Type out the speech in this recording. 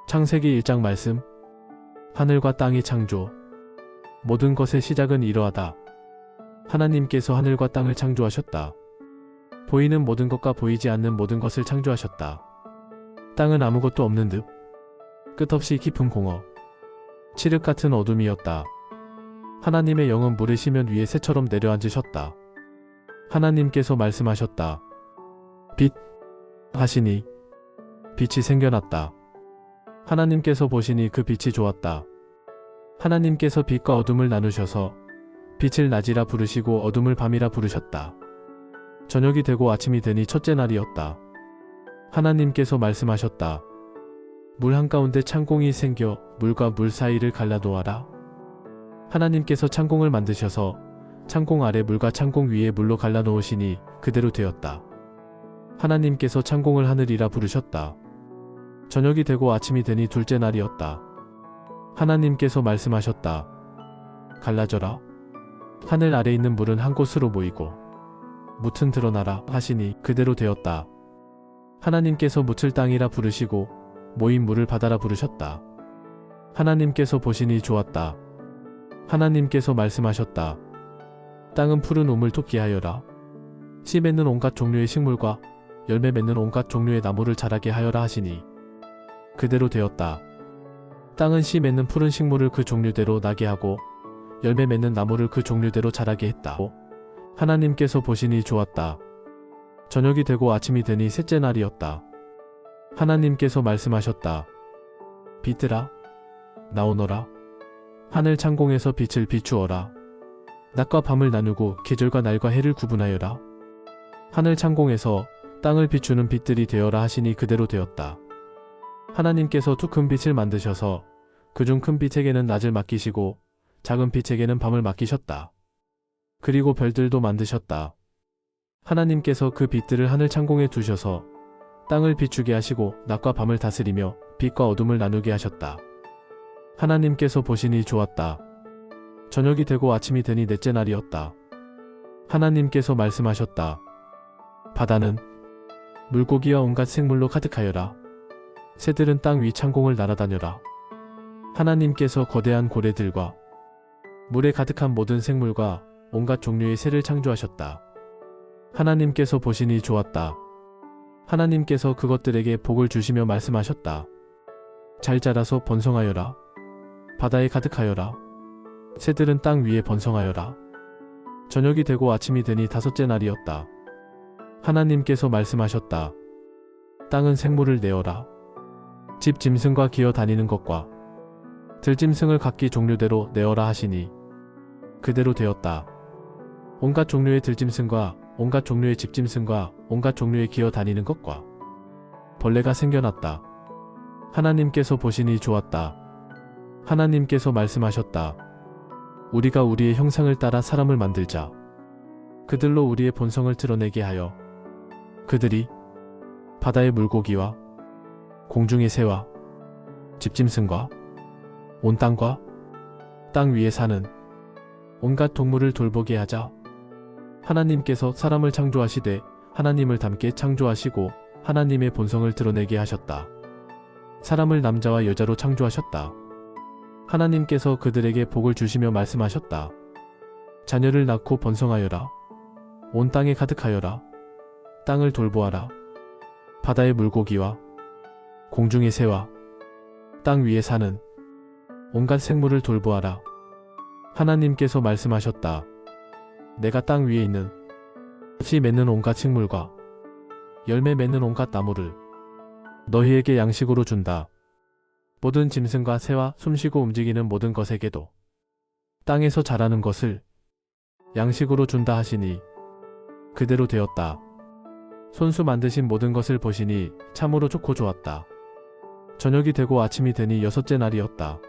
창세기 1장 말씀. 하늘과 땅이 창조. 모든 것의 시작은 이러하다. 하나님께서 하늘과 땅을 창조하셨다. 보이는 모든 것과 보이지 않는 모든 것을 창조하셨다. 땅은 아무것도 없는 듯 끝없이 깊은 공허, 칠흑 같은 어둠이었다. 하나님의 영은 물의 시면 위에 새처럼 내려앉으셨다. 하나님께서 말씀하셨다. 빛 하시니 빛이 생겨났다. 하나님께서 보시니 그 빛이 좋았다. 하나님께서 빛과 어둠을 나누셔서 빛을 낮이라 부르시고 어둠을 밤이라 부르셨다. 저녁이 되고 아침이 되니 첫째 날이었다. 하나님께서 말씀하셨다. 물 한가운데 창공이 생겨 물과 물 사이를 갈라놓아라. 하나님께서 창공을 만드셔서 창공 아래 물과 창공 위에 물로 갈라놓으시니 그대로 되었다. 하나님께서 창공을 하늘이라 부르셨다. 저녁이 되고 아침이 되니 둘째 날이었다. 하나님께서 말씀하셨다. 갈라져라. 하늘 아래 있는 물은 한 곳으로 모이고 뭇은 드러나라 하시니 그대로 되었다. 하나님께서 뭇을 땅이라 부르시고 모인 물을 바다라 부르셨다. 하나님께서 보시니 좋았다. 하나님께서 말씀하셨다. 땅은 푸른 우물 토끼 하여라. 씨 맺는 온갖 종류의 식물과 열매 맺는 온갖 종류의 나무를 자라게 하여라 하시니 그대로 되었다. 땅은 씨 맺는 푸른 식물을 그 종류대로 나게 하고 열매 맺는 나무를 그 종류대로 자라게 했다. 하나님께서 보시니 좋았다. 저녁이 되고 아침이 되니 셋째 날이었다. 하나님께서 말씀하셨다. 빛들아 나오너라. 하늘 창공에서 빛을 비추어라. 낮과 밤을 나누고 계절과 날과 해를 구분하여라. 하늘 창공에서 땅을 비추는 빛들이 되어라 하시니 그대로 되었다. 하나님께서 두 큰 빛을 만드셔서 그중 큰 빛에게는 낮을 맡기시고 작은 빛에게는 밤을 맡기셨다. 그리고 별들도 만드셨다. 하나님께서 그 빛들을 하늘 창공에 두셔서 땅을 비추게 하시고 낮과 밤을 다스리며 빛과 어둠을 나누게 하셨다. 하나님께서 보시니 좋았다. 저녁이 되고 아침이 되니 넷째 날이었다. 하나님께서 말씀하셨다. 바다는 물고기와 온갖 생물로 가득하여라. 새들은 땅 위 창공을 날아다녀라. 하나님께서 거대한 고래들과 물에 가득한 모든 생물과 온갖 종류의 새를 창조하셨다. 하나님께서 보시니 좋았다. 하나님께서 그것들에게 복을 주시며 말씀하셨다. 잘 자라서 번성하여라. 바다에 가득하여라. 새들은 땅 위에 번성하여라. 저녁이 되고 아침이 되니 다섯째 날이었다. 하나님께서 말씀하셨다. 땅은 생물을 내어라. 집 짐승과 기어 다니는 것과 들짐승을 각기 종류대로 내어라 하시니 그대로 되었다. 온갖 종류의 들짐승과 온갖 종류의 집짐승과 온갖 종류의 기어 다니는 것과 벌레가 생겨났다. 하나님께서 보시니 좋았다. 하나님께서 말씀하셨다. 우리가 우리의 형상을 따라 사람을 만들자. 그들로 우리의 본성을 드러내게 하여 그들이 바다의 물고기와 공중의 새와 집짐승과 온 땅과 땅 위에 사는 온갖 동물을 돌보게 하자. 하나님께서 사람을 창조하시되 하나님을 닮게 창조하시고 하나님의 본성을 드러내게 하셨다. 사람을 남자와 여자로 창조하셨다. 하나님께서 그들에게 복을 주시며 말씀하셨다. 자녀를 낳고 번성하여라. 온 땅에 가득하여라. 땅을 돌보아라. 바다의 물고기와 공중의 새와 땅 위에 사는 온갖 생물을 돌보아라. 하나님께서 말씀하셨다. 내가 땅 위에 있는 씨 맺는 온갖 식물과 열매 맺는 온갖 나무를 너희에게 양식으로 준다. 모든 짐승과 새와 숨쉬고 움직이는 모든 것에게도 땅에서 자라는 것을 양식으로 준다 하시니 그대로 되었다. 손수 만드신 모든 것을 보시니 참으로 좋고 좋았다. 저녁이 되고 아침이 되니 여섯째 날이었다.